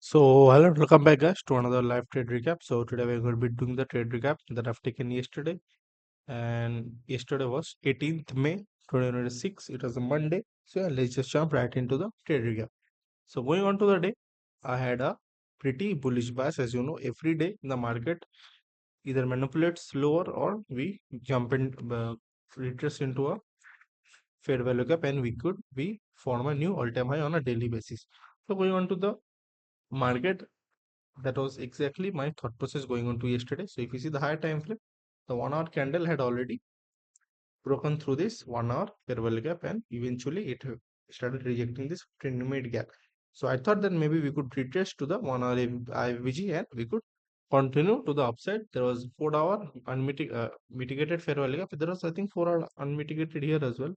So, hello, welcome back, guys, to another live trade recap. So, today we're going to be doing the trade recap that I've taken yesterday, and yesterday was 18th May 2026. It was a Monday. So, yeah, let's just jump right into the trade recap. So, going on to the day, I had a pretty bullish bias, as you know, every day the market either manipulates lower or we jump in, retrace into a fair value gap, and we form a new all-time high on a daily basis. So, going on to the market, that was exactly my thought process going on to yesterday. So if you see the higher time frame, the 1 hour candle had already broken through this 1 hour fair value gap, and eventually it started rejecting this 15-minute gap. So I thought that maybe we could retrace to the 1 hour IVG and we could continue to the upside. There was 4 hour mitigated fair value gap. There was, I think, 4 hour unmitigated here as well.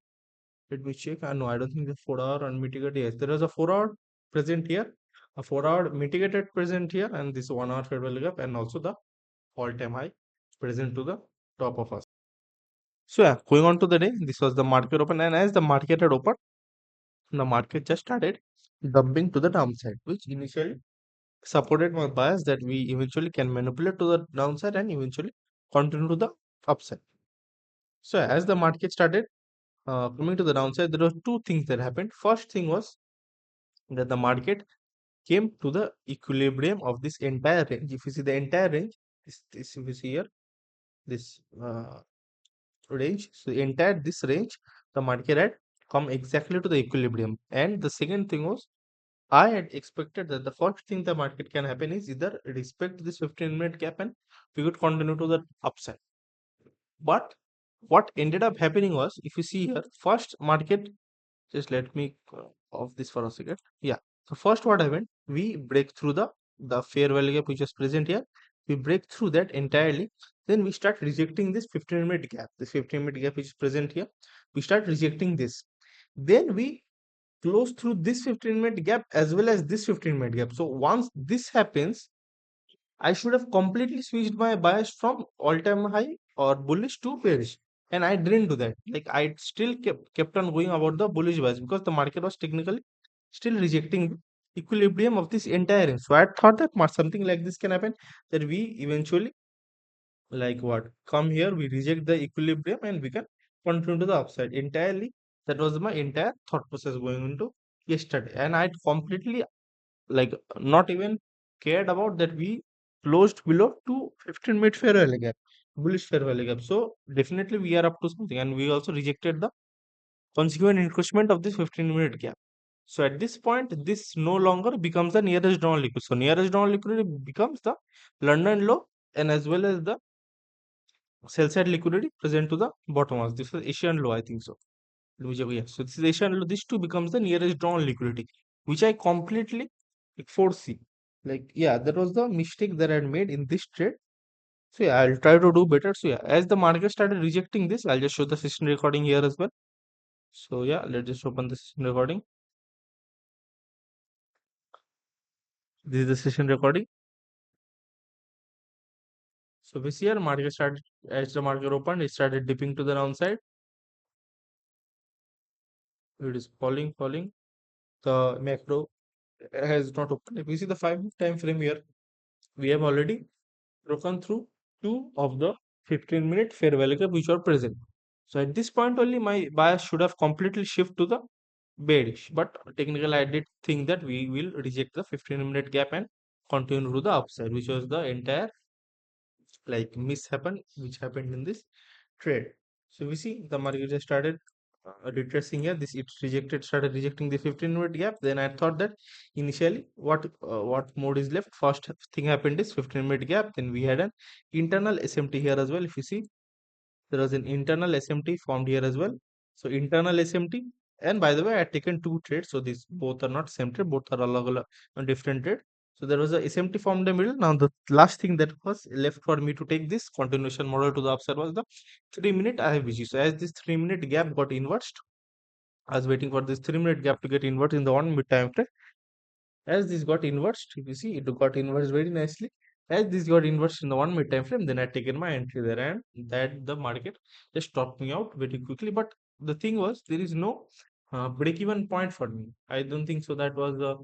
Let me check. No, I don't think the 4 hour unmitigated. Yes, there is a 4 hour present here, a 4 hour mitigated present here, and this 1 hour fair value gap, and also the all-time high present to the top of us. So yeah, going on to the day, this was the market open, and as the market had opened, the market just started dumping to the downside, which initially supported my bias that we eventually can manipulate to the downside and eventually continue to the upside. So as the market started coming to the downside, there were two things that happened. First thing was that the market came to the equilibrium of this entire range. If you see the entire range, this if you see here, this range, so the entire this range, the market had come exactly to the equilibrium. And the second thing was, I had expected that the first thing the market can happen is either respect this 15-minute gap and we could continue to the upside. But what ended up happening was, if you see here, first market, just let me off this for a second. Yeah. So first what happened, we break through the fair value gap which is present here. We break through that entirely. Then we start rejecting this 15-minute gap. This 15-minute gap which is present here. We start rejecting this. Then we close through this 15-minute gap as well as this 15-minute gap. So once this happens, I should have completely switched my bias from all-time high or bullish to bearish. And I didn't do that. Like I still kept on going about the bullish bias because the market was technically still rejecting the equilibrium of this entire range. So I thought that something like this can happen, that we eventually, like what, come here, we reject the equilibrium and we can continue to the upside entirely. That was my entire thought process going into yesterday. And I completely, like, not even cared about that we closed below to 15-minute fair value gap, bullish fair value gap. So definitely we are up to something, and we also rejected the consequent encroachment of this 15-minute gap. So at this point, this no longer becomes the nearest down liquidity. So nearest down liquidity becomes the London low, and as well as the sell side liquidity present to the bottom of this is Asian low, I think so. Let me check. Yeah, so this is Asian low. This two becomes the nearest down liquidity, which I completely, like, foresee. Like, yeah, that was the mistake that I had made in this trade. So yeah, I'll try to do better. So yeah, as the market started rejecting this, I'll just show the session recording here as well. So yeah, let's just open the session recording. This is the session recording. So this year market started, as the market opened, it started dipping to the downside. It is falling. The macro has not opened. If you see the 5 time frame here, we have already broken through two of the 15-minute fair value gap which are present. So at this point only my bias should have completely shifted to the bearish. But technically I did think that we will reject the 15-minute gap and continue to the upside, which was the entire, like, which happened in this trade. So we see the market just started retracing here. This it rejected, started rejecting the 15-minute gap. Then I thought that initially what mode is left. First thing happened is 15-minute gap. Then we had an internal SMT here as well. If you see, there was an internal SMT formed here as well. So internal SMT, and by the way, I had taken two trades. So these both are not same trade, both are different trade. So there was a SMT formed in the middle. Now the last thing that was left for me to take this continuation model to the upside was the 3-minute IVG. So as this 3-minute gap got inverted, I was waiting for this 3-minute gap to get inverted in the 1 minute time frame. As this got inverted, if you see, it got inverted very nicely. As this got inverted in the 1 minute time frame, then I taken my entry there, and that the market just stopped me out very quickly. But the thing was, there is no break even point for me. I don't think so. That was the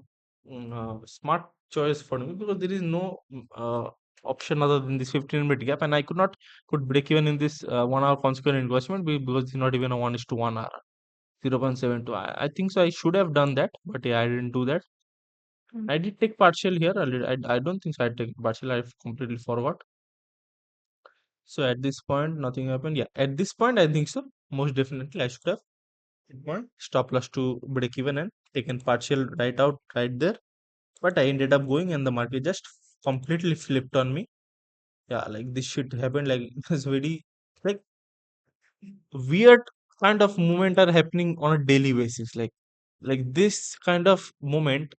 smart choice for me because there is no option other than this 15-minute gap, and I could not put break even in this 1 hour consequent investment because it's not even a 1 is to 1 hour, 0.72. I think so. I should have done that, but yeah, I didn't do that. I did take partial here. I don't think so. I take partial. I completely forgot. So at this point, nothing happened. Yeah, at this point, I think so. Most definitely, I should have hit my stop loss to break even and taken partial right out right there. But I ended up going, and the market just completely flipped on me. Yeah, like this shit happened. Like it was very like weird kind of movement are happening on a daily basis. Like this kind of moment,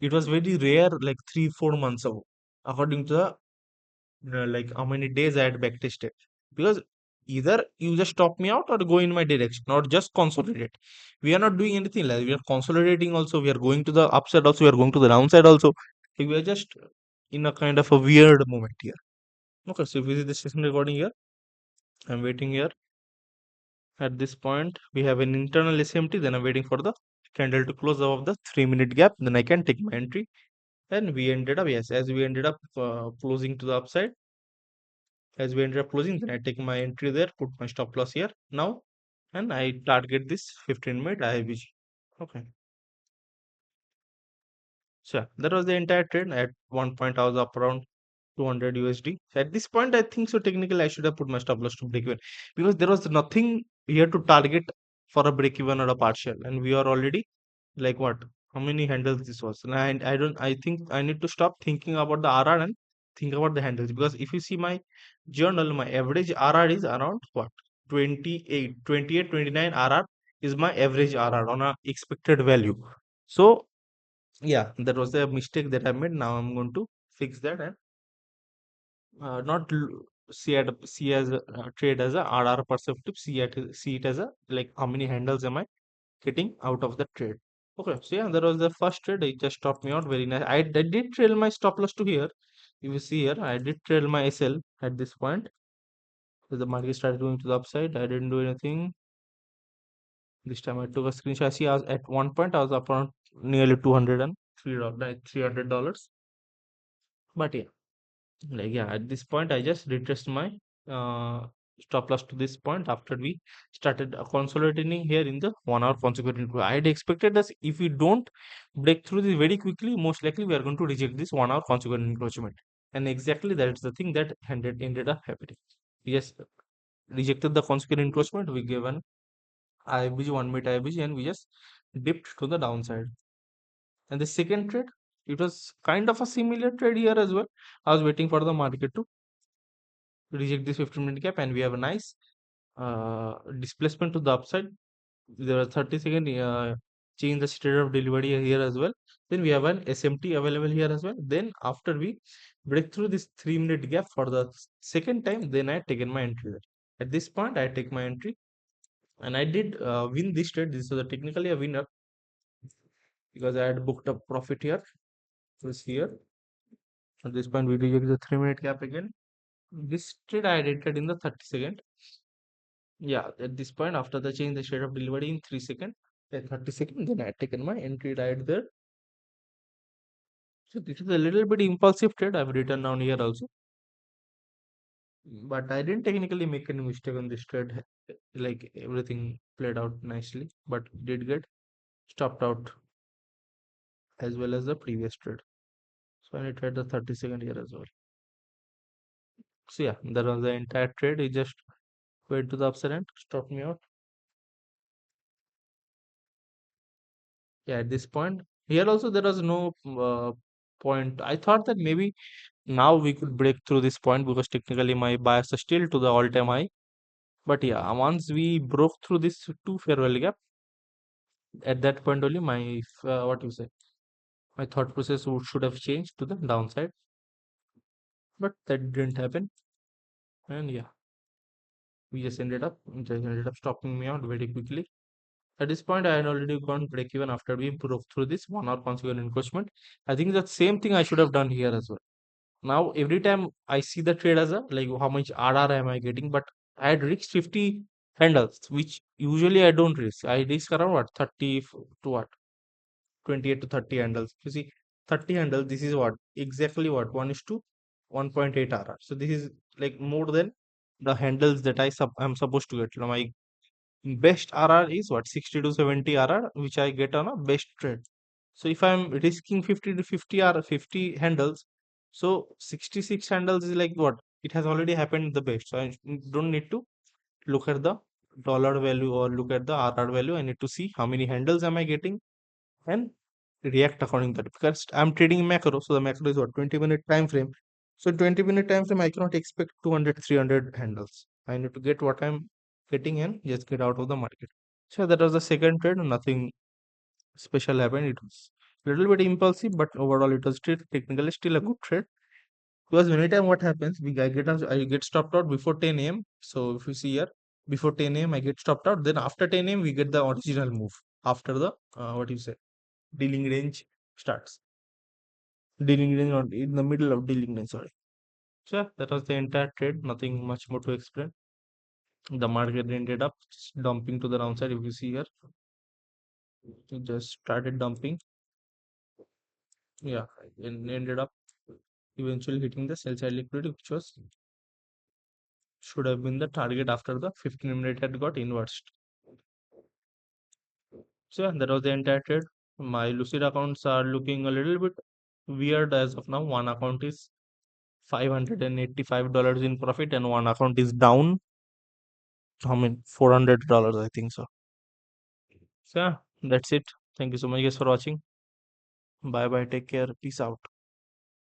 it was very rare. Like 3 4 months ago, according to the like how many days I had backtested. Because either you just stop me out or go in my direction, or just consolidate. We are not doing anything like we are consolidating also. We are going to the upside also. We are going to the downside also. Like, we are just in a kind of a weird moment here. Okay, so if you see the session recording here, I'm waiting here. At this point, we have an internal SMT. Then I'm waiting for the candle to close above the 3 minute gap. Then I can take my entry. And we ended up, yes, as we ended up closing to the upside. As we ended up closing, then I take my entry there, put my stop loss here now, and I target this 15-minute IBG. Okay. So yeah, that was the entire trade. At one point, I was up around 200 USD. At this point, I think so. Technically, I should have put my stop loss to break even because there was nothing here to target for a break even or a partial, and we are already like what? How many handles this was? And I don't. I think I need to stop thinking about the RR and think about the handles because if you see my journal, my average RR is around what? 28, 29 RR is my average RR on a expected value. So yeah, that was a mistake that I made. Now I'm going to fix that and not see as a trade as a RR perspective. See it as a like how many handles am I getting out of the trade. Okay, so yeah, that was the first trade. It just stopped me out very nice. I did trail my stop loss to here. If you see here, I did trail my SL at this point. So the market started going to the upside. I didn't do anything. This time I took a screenshot. I see I was at one point I was up around nearly $203, $300. But yeah, like yeah, at this point I just retraced my uh, stop loss to this point after we started consolidating here in the 1 hour consecutive. I had expected that if we don't break through this very quickly, most likely we are going to reject this 1 hour consecutive encroachment, and exactly that's the thing that ended up happening. We just rejected the consecutive encroachment. We gave an IBG 1 minute IBG, and we just dipped to the downside. And the second trade, it was kind of a similar trade here as well. I was waiting for the market to reject this 15-minute gap, and we have a nice displacement to the upside. There are 30-second change the state of delivery here as well. Then we have an SMT available here as well. Then after we break through this 3 minute gap for the second time, then I taken my entry there. At this point, I take my entry, and I did win this trade. This was technically a winner because I had booked a profit here. This here. At this point, we reject the 3 minute gap again. This trade I did in the 30-second. Yeah, at this point, after the change the state of delivery in 3 seconds, 30 seconds, then I had taken my entry right there. So this is a little bit impulsive trade. I've written down here also, but I didn't technically make any mistake on this trade. Like everything played out nicely, but did get stopped out as well as the previous trade. So I tried the 30-second here as well. So yeah, that was the entire trade. It just went to the upside and stopped me out. Yeah, at this point, here also there was no point. I thought that maybe now we could break through this point because technically my bias is still to the all-time high. But yeah, once we broke through this two fair value gap, at that point only my what you say, my thought process should have changed to the downside, but that didn't happen. And yeah, we just ended up stopping me out very quickly. At this point, I had already gone break even after we broke through this 1 hour consequent encroachment. I think the same thing I should have done here as well. Now every time I see the trade as a like how much RR am I getting, but I had reached 50 handles, which usually I don't risk. I risk around what 30 to what 28 to 30 handles. You see, 30 handles, this is what? Exactly what? 1 is to 1.8 RR. So this is like more than the handles that I'm supposed to get. My best RR is what? 60 to 70 RR, which I get on a best trade. So if I'm risking 50 to 50 R 50 handles, so 66 handles is like what? It has already happened the best. So I don't need to look at the dollar value or look at the RR value. I need to see how many handles am I getting and react according to that, because I'm trading macro. So the macro is what? 20-minute time frame. So 20-minute time frame, I cannot expect 200, 300 handles. I need to get what I'm getting and just get out of the market. So that was the second trade. Nothing special happened. It was a little bit impulsive, but overall it was still technically still a good trade. Because many time what happens, I get stopped out before 10 a.m. So if you see here, before 10 a.m. I get stopped out. Then after 10 a.m. we get the original move after the what you say dealing range starts. Dealing range or in the middle of dealing range. Sorry. So yeah, that was the entire trade. Nothing much more to explain. The market ended up dumping to the downside. If you see here, it just started dumping. Yeah, and ended up eventually hitting the sell side liquidity, which was should have been the target after the 15-minute had got inversed. So yeah, that was the entire trade. My Lucid accounts are looking a little bit weird as of now. One account is $585 in profit, and one account is down. I mean, $400, I think so. So yeah, that's it. Thank you so much guys for watching. Bye bye. Take care. Peace out.